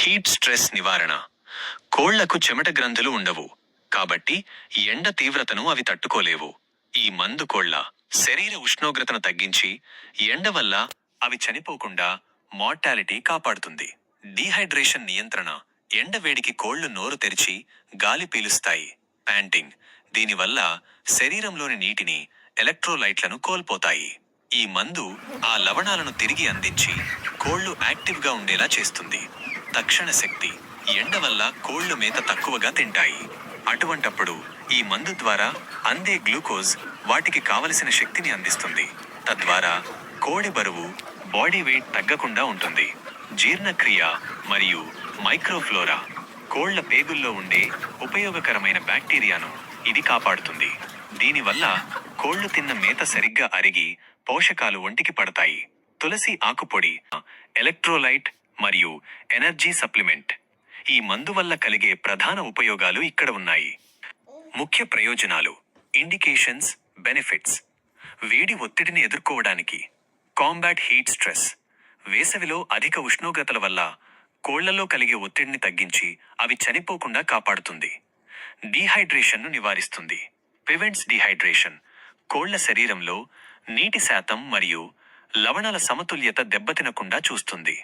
Heat stress నివారణ. కోళ్లకు చెమట గ్రంథులు ఉండవు, కాబట్టి ఎండ తీవ్రతను అవి తట్టుకోలేవు. ఈ మందు కోళ్ల శరీర ఉష్ణోగ్రతను తగ్గించి ఎండ వల్ల అవి చనిపోకుండా మార్టాలిటీ కాపాడుతుంది. డీహైడ్రేషన్ నియంత్రణ. ఎండ వేడికి కోళ్లు నోరు తెరిచి గాలి పీలుస్తాయి. ప్యాంటింగ్. దీనివల్ల శరీరంలోని నీటిని, ఎలక్ట్రోలైట్లను కోల్పోతాయి. ఈ మందు ఆ లవణాలను తిరిగి అందించి కోళ్లు యాక్టివ్గా ఉండేలా చేస్తుంది. తక్షణ శక్తి. ఎండ వల్ల కోళ్లు మేత తక్కువగా తింటాయి. అటువంటప్పుడు ఈ మందు ద్వారా అందే గ్లూకోజ్ వాటికి కావలసిన శక్తిని అందిస్తుంది. తద్వారా కోడి బరువు, బాడీ వెయిట్ తగ్గకుండా ఉంటుంది. జీర్ణక్రియ మరియు మైక్రోఫ్లోరా. కోళ్ల పేగుల్లో ఉండే ఉపయోగకరమైన బ్యాక్టీరియాను ఇది కాపాడుతుంది. దీనివల్ల కోళ్లు తిన్న మేత సరిగ్గా అరిగి పోషకాలు ఒంటికి పడతాయి. తులసి ఆకుపొడి, ఎలక్ట్రోలైట్ మరియు ఎనర్జీ సప్లిమెంట్. ఈ మందు వల్ల కలిగే ప్రధాన ఉపయోగాలు ఇక్కడ ఉన్నాయి. ముఖ్య ప్రయోజనాలు. Indications, benefits. వేడి ఒత్తిడిని ఎదుర్కోవడానికి. Combat heat stress. వేసవిలో అధిక ఉష్ణోగ్రతల వల్ల కోళ్లలో కలిగే ఒత్తిడిని తగ్గించి అవి చనిపోకుండా కాపాడుతుంది. డీహైడ్రేషన్ను నివారిస్తుంది. Prevents dehydration. కోళ్ల శరీరంలో నీటి శాతం మరియు లవణాల సమతుల్యత దెబ్బతినకుండా చూస్తుంది.